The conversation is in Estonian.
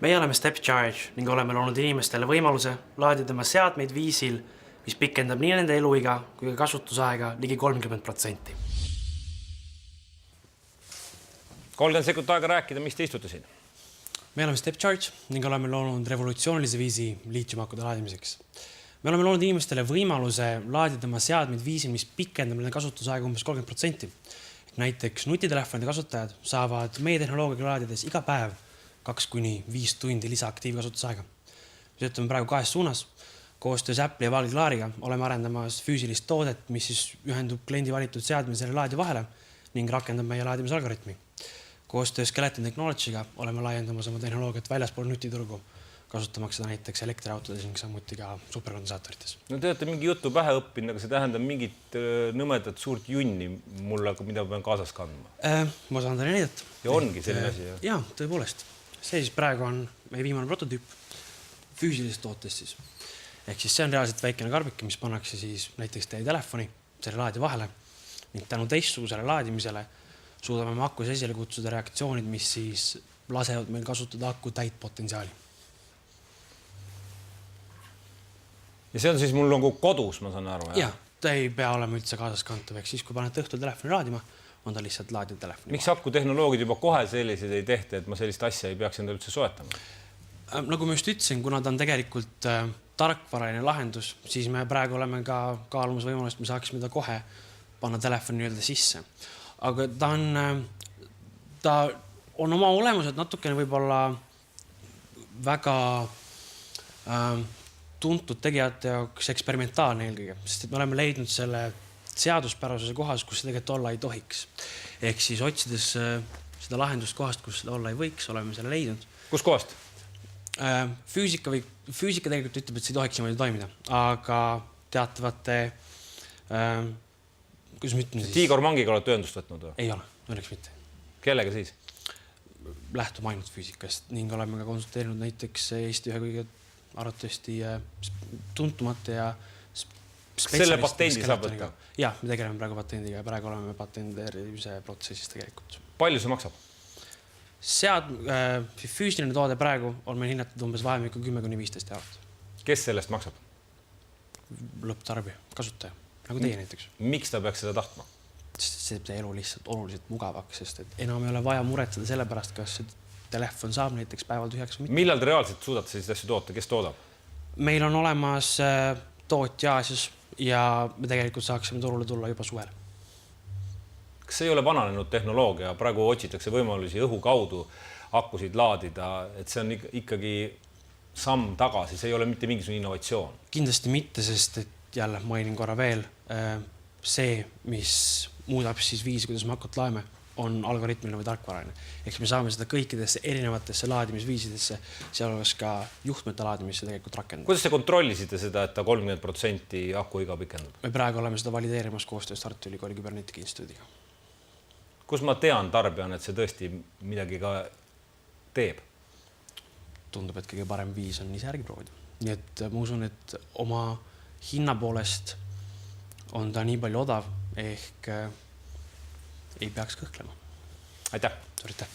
Meie oleme StepCharge ning oleme loonud inimestele võimaluse laadida oma seadmeid viisil, mis pikendab nii nende eluiga kui ka kasutusaega ligi 30%. 30 sekundit aega rääkida, mis te istute siin? Me oleme StepCharge ning oleme loonud revolutsioonilise viisi liitiumakude laadimiseks. Me oleme loonud inimestele võimaluse laadida oma seadmeid viisil, mis pikendab nende kasutusaega umbes 30%. Näiteks nutitelefonide kasutajad saavad meie tehnoloogiaga laadides iga päev 2–5 tundi lisaaktiivkasutusaega. Me töötame praegu 2 suunas. Koostöös Apple'i ja Valklaariga oleme arendamas füüsilist toodet, mis siis ühendub kliendi valitud seadme selle laadija vahele ning rakendab meie laadimisalgoritmi. Koostöös Skeleton Technology'ga oleme laiendamas oma tehnoloogiat väljaspool nutiturgu, kasutamaks seda näiteks elektriautodes ning samuti ka superkondensaatorites. No te olete mingi jutu pähe õppinud, aga see tähendab mingit nõmedat suurt junni mulle, mida pean kaasas kandma. Ma saan teile näidata. Ja ongi selline asi? Jaa, tõepoolest. See siis praegu on meie viimane prototüüp füüsilisest tootest siis. Ehk siis see on reaalselt väikene karbike, mis pannakse siis näiteks teie telefoni selle laadija vahele ning tänu teistsugusele laadimisele suudame me akus esile kutsuda reaktsioonid, mis siis lasevad meil kasutada aku täit potentsiaali. Ja see on siis mul nagu kodus, ma saan aru? Jah, ta ei pea olema üldse kaasas kantav, ehk siis kui panete õhtul telefoni laadima, on ta lihtsalt laadija telefoni. Miks akutehnoloogid juba kohe sellised ei tehta, et ma sellist asja ei peaks enda üldse soetama? Nagu ma just ütlesin, kuna ta on tegelikult tarkvaraline lahendus, siis me praegu oleme ka kaalumas võimalust, me saaksime ta kohe panna telefoni nii-öelda sisse. Aga ta on oma olemuselt natukene võib-olla väga tuntud tegijate jaoks eksperimentaalne eelkõige, sest me oleme leidnud selle seaduspärasuse kohas, kus see tegelikult olla ei tohiks. Ehk siis otsides seda lahendust kohast, kus seda olla ei võiks, oleme selle leidnud. Kus kohast? Füüsika tegelikult ütleb, et see ei tohiks niimoodi toimida, aga teatavate, kuidas ma ütlen siis? Tiigor Mangiga olete ühendust võtnud? Ei ole, õnneks mitte. Kellega siis? Lähtume ainult füüsikast ning oleme ka konsulteerinud näiteks Eesti ühe kõige arvatavasti tuntumate ja selle patendi saab võtta? Jah, me tegeleme praegu patendiga ja praegu oleme patendeerimise protsessis tegelikult. Palju see maksab? Füüsiline toode praegu on meil hinnatud umbes vahemikku 10–15 eurot. Kes sellest maksab? Lõpptarbija, kasutaja, nagu teie näiteks. Miks ta peaks seda tahtma? See teeb elu lihtsalt oluliselt mugavaks, sest et enam ei ole vaja muretseda selle pärast, kas see telefon saab näiteks päeval tühjaks või mitte. Millal te reaalselt suudate selliseid asju toota? Kes toodab? Meil on olemas tootja Aasias ja me tegelikult saaksime turule tulla juba suvel. Kas see ei ole vananenud tehnoloogia? Praegu otsitakse võimalusi õhu kaudu akusid laadida, et see on ikkagi samm tagasi, see ei ole mitte mingisugune innovatsioon. Kindlasti mitte, sest et jälle mainin korra veel, see, mis muudab siis viisi, kuidas me hakkat laeme, on algoritmiline või tarkvaraline. Ehk me saame seda kõikidesse erinevatesse laadimisviisidesse, sealhulgas ka juhtmete laadimisse tegelikult rakendada. Kuidas te kontrollisite seda, et ta 30% akuiga pikendab? Me praegu oleme seda valideerimas koostöös Tartu Ülikooli Küberneetika Instituudiga. Kus ma tean tarbijana, et see tõesti midagi ka teeb? Tundub, et kõige parem viis on ise järgi proovida. Nii et ma usun, et oma hinna poolest on ta nii palju odav, ehk ei peaks kõhklema. Aitäh! Aitäh!